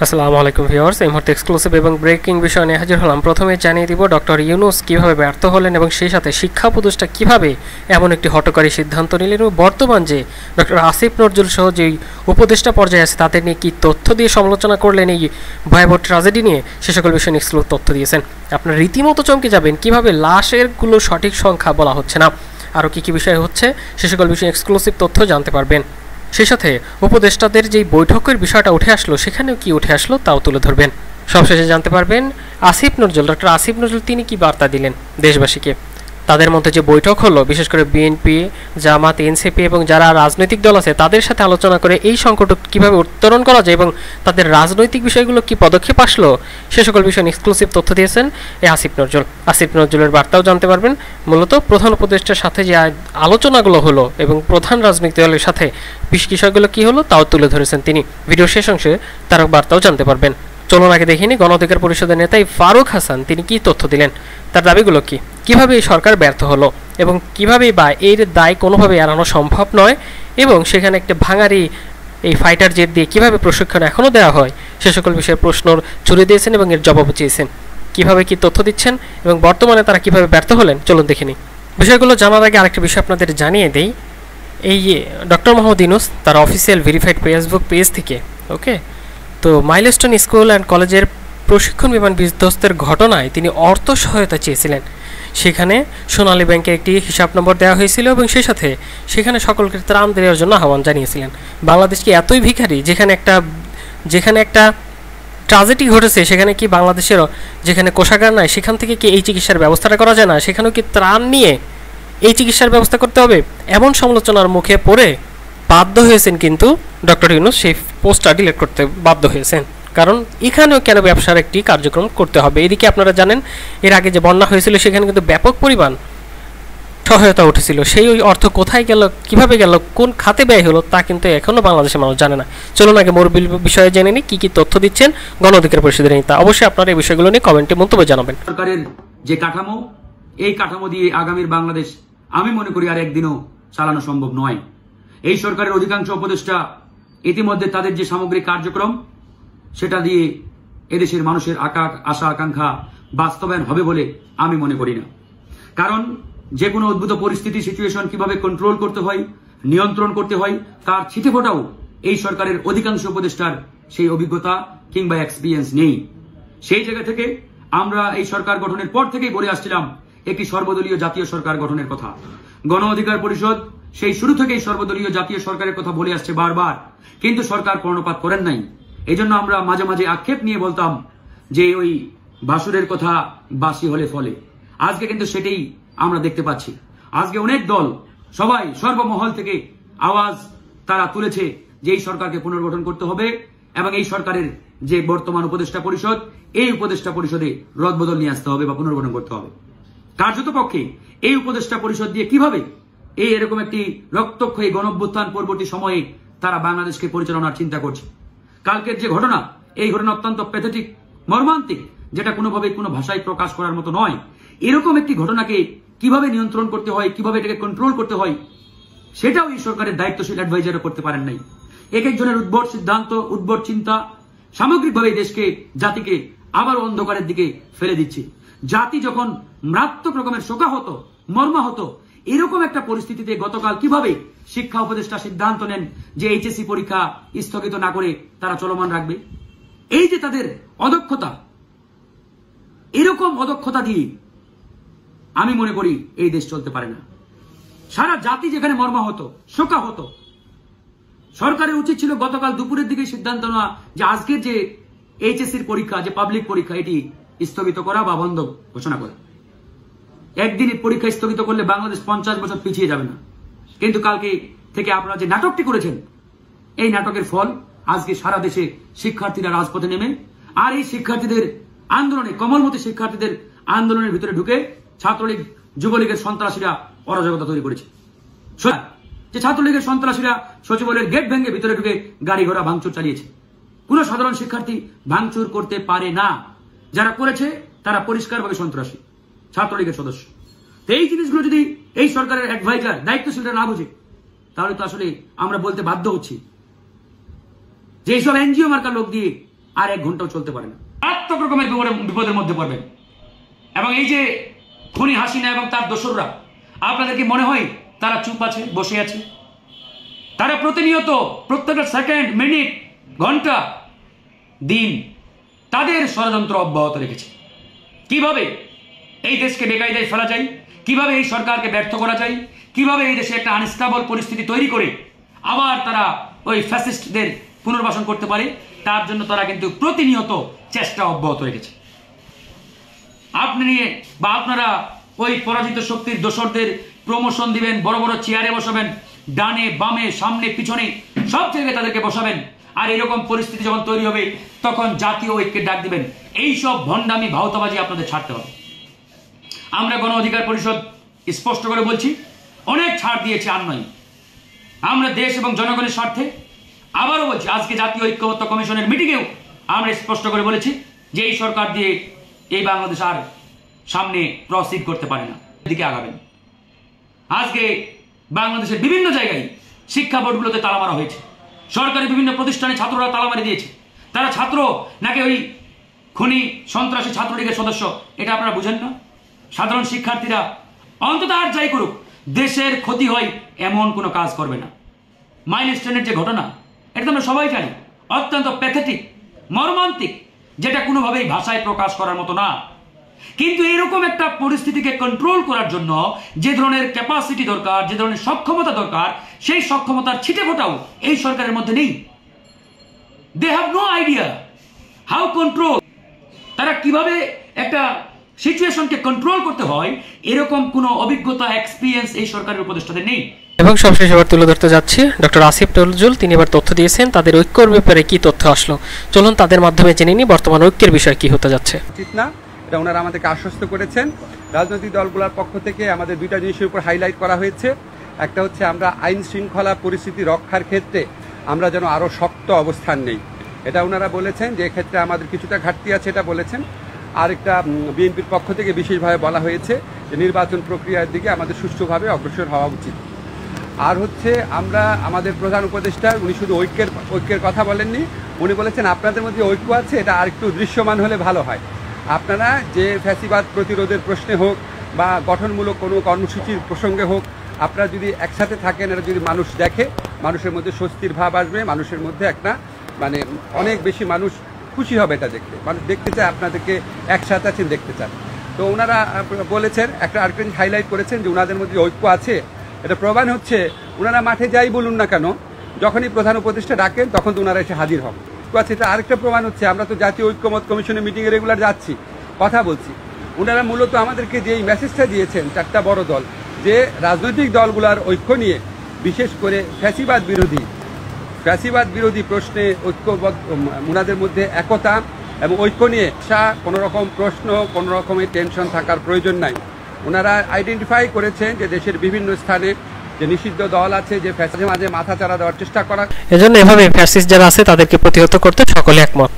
আসসালামু আলাইকুম ভিউয়ার্স, এই মুহূর্তে এক্সক্লুসিভ এবং ব্রেকিং বিষয় নিয়ে হাজির হলাম। প্রথমে জানিয়ে দিব ডক্টর ইউনূস কিভাবে ব্যর্থ হলেন এবং সেই সাথে শিক্ষা উপদেষ্টা কিভাবে এমন একটি হঠকারী সিদ্ধান্ত নিলেন এবং বর্তমান যে ডক্টর আসিফ নজরুল সহ যেই উপদেষ্টা পর্যায়ে আছে তাদের নিয়ে কী তথ্য দিয়ে সমালোচনা করলেন এই ভয়াবহ ট্র্যাজেডি নিয়ে, সে সকল বিষয়ে এক্সক্লুসিভ তথ্য দিয়েছেন। আপনারা রীতিমতো চমকে যাবেন কিভাবে লাশেরগুলো সঠিক সংখ্যা বলা হচ্ছে না, আরও কী কী বিষয় হচ্ছে সে সকল বিষয়ে এক্সক্লুসিভ তথ্য জানতে পারবেন। সেই সাথে উপদেষ্টাদের যেই বৈঠকের বিষয়টা উঠে আসলো সেখানেও কি উঠে আসলো তাও তুলে ধরবেন। সবশেষে জানতে পারবেন আসিফ নজরুল, ডক্টর আসিফ নজরুল তিনি কি বার্তা দিলেন দেশবাসীকে। তাদের মধ্যে যে বৈঠক হলো, বিশেষ করে বিএনপি, জামাত, এনসিপি এবং যারা রাজনৈতিক দল আছে তাদের সাথে আলোচনা করে এই সংকট কীভাবে উত্তরণ করা যায় এবং তাদের রাজনৈতিক বিষয়গুলো কি পদক্ষেপ আসলো সে সকল বিষয়ে এক্সক্লুসিভ তথ্য দিয়েছেন এই আসিফ নজরুল। আসিফ নজরুলের বার্তাও জানতে পারবেন। মূলত প্রধান উপদেষ্টার সাথে যে আলোচনাগুলো হলো এবং প্রধান রাজনৈতিক দলের সাথে বিষয়গুলো কি হলো তাও তুলে ধরেছেন তিনি। ভিডিওর শেষ অংশে তার বার্তাও জানতে পারবেন। চলুন আগে দেখিনি গণ অধিকার পরিষদের নেতা ফারুক হাসান তিনি কি তথ্য দিলেন, তার দাবিগুলো কি, কিভাবে এই সরকার ব্যর্থ হলো এবং কিভাবে বা এর দায় কোনোভাবে এড়ানো সম্ভব নয় এবং সেখানে একটা ভাঙারি এই ফাইটার জেট দিয়ে কীভাবে প্রশিক্ষণ এখনও দেওয়া হয় সে সকল বিষয়ে প্রশ্ন ছুড়ে দিয়েছেন এবং এর জবাবও চেয়েছেন। কীভাবে কি তথ্য দিচ্ছেন এবং বর্তমানে তারা কিভাবে ব্যর্থ হলেন চলুন দেখিনি। বিষয়গুলো জানার আগে আরেকটা বিষয় আপনাদের জানিয়ে দেই, এই ডক্টর মোহাম্মদ ইউনূস তার অফিসিয়াল ভেরিফাইড ফেসবুক পেজ থেকে তো মাইলস্টোন স্কুল অ্যান্ড কলেজের প্রশিক্ষণ বিমান বিধ্বস্তের ঘটনায় তিনি অর্থ সহায়তা চেয়েছিলেন। সেখানে সোনালী ব্যাংকের একটি হিসাব নম্বর দেওয়া হয়েছিল এবং সেই সাথে সেখানে সকলকে ত্রাণ দেওয়ার জন্য আহ্বান জানিয়েছিলেন। বাংলাদেশ কি এতই ভিখারি যেখানে একটা ট্র্যাজেডি ঘটেছে সেখানে কি বাংলাদেশের যেখানে কোষাগার নাই সেখান থেকে কি এই চিকিৎসার ব্যবস্থাটা করা যায় না, সেখানেও কি ত্রাণ নিয়ে এই চিকিৎসার ব্যবস্থা করতে হবে? এমন সমালোচনার মুখে পড়ে বাধ্য হয়েছেন কিন্তু ডক্টর ইউনূস সেই পোস্টটা ডিলিট করতে বাধ্য হয়েছেন, কারণ এখানেও কেন ব্যবসার একটি কার্যক্রম করতে হবে। এদিকে আপনারা জানেন এর আগে যে বন্যা হয়েছিল সেখানে কিন্তু ব্যাপক পরিমাণ সহায়তা উঠেছিল, সেই ওই অর্থ কোথায় গেল, কিভাবে গেল, কোন খাতে ব্যয় হলো তা কিন্তু এখনও বাংলাদেশের মানুষ জানে না। চলুন আগে মোর বিষয়ে জেনে নিই কী তথ্য দিচ্ছেন গণ অধিকার পরিষদের নেতা। অবশ্যই আপনারা এই বিষয়গুলো নিয়ে কমেন্টে মন্তব্য জানাবেন। সরকারের যে কাঠামো, এই কাঠামো দিয়ে আগামীর বাংলাদেশ আমি মনে করি আর একদিনও চালানো সম্ভব নয়। এই সরকারের অধিকাংশ উপদেষ্টা ইতিমধ্যে তাদের যে সামগ্রিক কার্যক্রম সেটা দিয়ে এদেশের মানুষের আশা আকাঙ্ক্ষা বাস্তবায়ন হবে বলে আমি মনে করি না। কারণ যে কোনো উদ্ভূত পরিস্থিতি সিচুয়েশন কিভাবে কন্ট্রোল করতে হয়, নিয়ন্ত্রণ করতে হয় তার ছিটেফোঁটাও এই সরকারের অধিকাংশ উপদেষ্টার সেই অভিজ্ঞতা কিংবা এক্সপিরিয়েন্স নেই। সেই জায়গা থেকে আমরা এই সরকার গঠনের পর থেকেই বলে আসছিলাম একটি সর্বদলীয় জাতীয় সরকার গঠনের কথা। গণ অধিকার পরিষদ সেই শুরু থেকেই সর্বদলীয় জাতীয় সরকারের কথা বলে আসছে বারবার, কিন্তু সরকার কর্ণপাত করেন নাই। এই জন্য আমরা মাঝে মাঝে আক্ষেপ নিয়ে বলতাম যে ওই বাসুরের কথা বাসি হলে ফলে। আজকে কিন্তু সেটাই আমরা দেখতে পাচ্ছি। আজকে অনেক দল সবাই সর্বমহল থেকে আওয়াজ তারা তুলেছে যে এই সরকারকে পুনর্গঠন করতে হবে এবং এই সরকারের যে বর্তমান উপদেষ্টা পরিষদ, এই উপদেষ্টা পরিষদে রদবদল নিয়ে আসতে হবে বা পুনর্গঠন করতে হবে। কার্যত পক্ষে এই উপদেষ্টা পরিষদ দিয়ে কিভাবে এই এরকম একটি রক্তক্ষয়ী গণঅভ্যুত্থান পরবর্তী সময়ে তারা বাংলাদেশকে পরিচালনার চিন্তা করছে। কালকের যে ঘটনা, এই ঘটনা অত্যন্ত প্যাথেটিক, মর্মান্তিক, যেটা কোনোভাবে কোনো ভাষায় প্রকাশ করার মতো নয়। এরকম একটি ঘটনাকে কিভাবে নিয়ন্ত্রণ করতে হয়, কিভাবে এটাকে কন্ট্রোল করতে হয় সেটাও এই সরকারের দায়িত্বশীল অ্যাডভাইজারও করতে পারেন নাই। এক একজনের উদ্ভট সিদ্ধান্ত, উদ্ভট চিন্তা সামগ্রিকভাবে দেশকে, জাতিকে আবার অন্ধকারের দিকে ফেলে দিচ্ছে। জাতি যখন মারাত্মক রকমের শোকাহত, মর্মাহত, এরকম একটা পরিস্থিতিতে গতকাল কিভাবে শিক্ষা উপদেষ্টা সিদ্ধান্ত নেন যে এইচএসসি পরীক্ষা স্থগিত না করে তারা চলমান রাখবে। এই যে তাদের অদক্ষতা, এরকম অদক্ষতা দিয়ে আমি মনে করি এই দেশ চলতে পারে না। সারা জাতি যেখানে মর্মাহত, শোকাহত, সরকারের উচিত ছিল গতকাল দুপুরের দিকে সিদ্ধান্ত নেওয়া যে আজকের যে এইচএসসির পরীক্ষা, যে পাবলিক পরীক্ষা, এটি স্থগিত করা বা বন্ধ ঘোষণা করা। একদিনের পরীক্ষা স্থগিত করলে বাংলাদেশ 50 বছর পিছিয়ে যাবে না। কিন্তু কালকে থেকে আপনারা যে নাটকটি করেছেন, এই নাটকের ফল আজকে সারা দেশে শিক্ষার্থীরা রাজপথে নেমে, আর এই শিক্ষার্থীদের আন্দোলনে, কমলমতি শিক্ষার্থীদের আন্দোলনের ভিতরে ঢুকে ছাত্রলীগ, যুবলীগের সন্ত্রাসীরা অরাজকতা তৈরি করেছে। যে ছাত্রলীগের সন্ত্রাসীরা সচিবালয়ের গেট ভেঙে ভিতরে ঢুকে গাড়ি ঘোড়া ভাঙচুর চালিয়েছে। কোন সাধারণ শিক্ষার্থী ভাঙচুর করতে পারে না, যারা করেছে তারা পরিষ্কারভাবে সন্ত্রাসী, ছাত্রলীগের সদস্য। এই জিনিসগুলো যদি এই সরকারের অ্যাডভাইজার, দায়িত্বশীলরা না বুঝে তাহলে তো আসলে আমরা বলতে বাধ্য হচ্ছি যে এইসব এনজিও মার্কা লোক দিয়ে আর 1 ঘন্টাও চলতে পারে না। মারাত্মক রকমের বিপদের মধ্যে পড়বেন। এবং এই যে খুনি হাসিনা এবং তার দোসররা, আপনাদের কি মনে হয় তারা চুপ আছে, বসে আছে? তারা প্রতিনিয়ত প্রত্যেকটা সেকেন্ড, মিনিট, ঘন্টা, দিন তাদের ষড়যন্ত্র অব্যাহত রেখেছে। কিভাবে এই দেশকে বেকায়দায় ফেলা যায়, কিভাবে এই সরকারকে ব্যর্থ করা যায়, কিভাবে এই দেশে একটা আনস্টেবল পরিস্থিতি তৈরি করে আবার তারা ওই ফ্যাসিস্টদের পুনর্বাসন করতে পারে, তার জন্য তারা কিন্তু প্রতিনিয়ত চেষ্টা অব্যাহত রেখেছে। আপনি নিয়ে বা আপনারা ওই পরাজিত শক্তির দোসরদের প্রমোশন দিবেন, বড় বড় চেয়ারে বসাবেন, ডানে বামে সামনে পিছনে সব জায়গায় তাদেরকে বসাবেন। আর এরকম পরিস্থিতি যখন তৈরি হবে তখন জাতীয় ঐক্যের ডাক দিবেন। এইসব ভণ্ডামি ভাওতাবাজি আপনাদের ছাড়তে হবে। আমরা গণ অধিকার পরিষদ স্পষ্ট করে বলছি, অনেক ছাড় দিয়েছি, আর নয়। আমরা দেশ এবং জনগণের স্বার্থে আবারও বলছি, আজকে জাতীয় ঐক্যমত্য কমিশনের মিটিংয়েও আমরা স্পষ্ট করে বলেছি যে এই সরকার দিয়ে এই বাংলাদেশ আর সামনে প্রসিড করতে পারে না, এদিকে আগাবেন। আজকে বাংলাদেশের বিভিন্ন জায়গায় শিক্ষা বোর্ডগুলোতে তালা মারা হয়েছে, সরকারি বিভিন্ন প্রতিষ্ঠানে ছাত্ররা তালা মারি দিয়েছে। তারা ছাত্র নাকি ওই খুনি সন্ত্রাসী ছাত্রলীগের সদস্য, এটা আপনারা বুঝেন না? সাধারণ শিক্ষার্থীরা অন্তত আর যাই করুক, দেশের ক্ষতি হয় এমন কোনো কাজ করবে না। মাইলস্টোনের যে ঘটনা, এটা তো আমরা সবাই জানি, অত্যন্ত প্যাথেটিক, মর্মান্তিক, যেটা কোনোভাবেই ভাষায় প্রকাশ করার মতো না। কিন্তু এরকম একটা পরিস্থিতিকে কন্ট্রোল করার জন্য যে ধরনের ক্যাপাসিটি দরকার, যে ধরনের সক্ষমতা দরকার, সেই সক্ষমতার ছিটে ফোটাও এই সরকারের মধ্যে নেই। They have no idea how control, তারা কিভাবে একটা সিচুয়েশনকে কন্ট্রোল করতে হয়, এরকম কোনো অভিজ্ঞতা, এক্সপিরিয়েন্স এই সরকারের উপদেষ্টাদের নেই। এবং সবশেষে এবার তুলে ধরতে যাচ্ছি ডক্টর আসিফ নজরুল। তিনি এবার তথ্য দিয়েছেন তাদের ঐক্যর ব্যাপারে কি তথ্য আসলো, চলুন তাদের মাধ্যমে জেনে নিই বর্তমান ঐক্যের বিষয় কি হতে যাচ্ছে। উচিত না, এটা ওনারা আমাদেরকে আশ্বস্ত করেছেন। রাজনৈতিক দলগুলোর পক্ষ থেকে আমাদের দুইটা জিনিসের উপর হাইলাইট করা হয়েছে। একটা হচ্ছে আমরা আইন শৃঙ্খলা পরিস্থিতি রক্ষার ক্ষেত্রে আমরা যেন আরও শক্ত অবস্থান নেই, এটা ওনারা বলেছেন যে এক্ষেত্রে আমাদের কিছুটা ঘাটতি আছে, এটা বলেছেন। আরেকটা বিএনপির পক্ষ থেকে বিশেষভাবে বলা হয়েছে যে নির্বাচন প্রক্রিয়ার দিকে আমাদের সুষ্ঠুভাবে অগ্রসর হওয়া উচিত। আর হচ্ছে আমরা আমাদের প্রধান উপদেষ্টা উনি শুধু ঐক্যের কথা বলেননি, উনি বলেছেন আপনাদের মধ্যে ঐক্য আছে, এটা আরেকটু দৃশ্যমান হলে ভালো হয়। আপনারা যে ফ্যাসিবাদ প্রতিরোধের প্রশ্নে হোক বা গঠনমূলক কোনো কর্মসূচির প্রসঙ্গে হোক, আপনারা যদি একসাথে থাকেন, এটা যদি মানুষ দেখে, মানুষের মধ্যে স্বস্তির ভাব আসবে, মানুষের মধ্যে একটা মানে অনেক বেশি মানুষ খুশি হবে এটা দেখতে, মানুষ দেখতে চায় আপনাদেরকে একসাথে আছেন, দেখতে চান। তো ওনারা বলেছেন, একটা আরেকটা হাইলাইট করেছেন যে ওনাদের মধ্যে ঐক্য আছে, এটা প্রমাণ হচ্ছে ওনারা মাঠে যাই বলুন না কেন, যখনই প্রধান উপদেষ্টা ডাকেন তখন তো ওনারা এসে হাজির হন। আছে এটা আরেকটা প্রমাণ হচ্ছে, আমরা তো জাতীয় ঐক্যমত কমিশনের মিটিংয়ে রেগুলার যাচ্ছি, কথা বলছি। ওনারা মূলত আমাদেরকে যে এই মেসেজটা দিয়েছেন, চারটা বড় দল, যে রাজনৈতিক দলগুলোর ঐক্য নিয়ে, বিশেষ করে ফ্যাসিবাদ বিরোধী প্রশ্নে ঐক্যবদ্ধ, ওনাদের মধ্যে একতা এবং ঐক্য নিয়ে কোনো রকম প্রশ্ন, কোনো রকমের টেনশন থাকার প্রয়োজন নাই। ওনারা আইডেন্টিফাই করেছেন যে দেশের বিভিন্ন স্থানে যে নিষিদ্ধ দল আছে, যে ফ্যাসিবাদের মাঝে মাথা চাড়া দেওয়ার চেষ্টা করা, এজন্য এভাবে ফ্যাসিস্ট যারা আছে তাদেরকে প্রতিহত করতে সকলে একমত।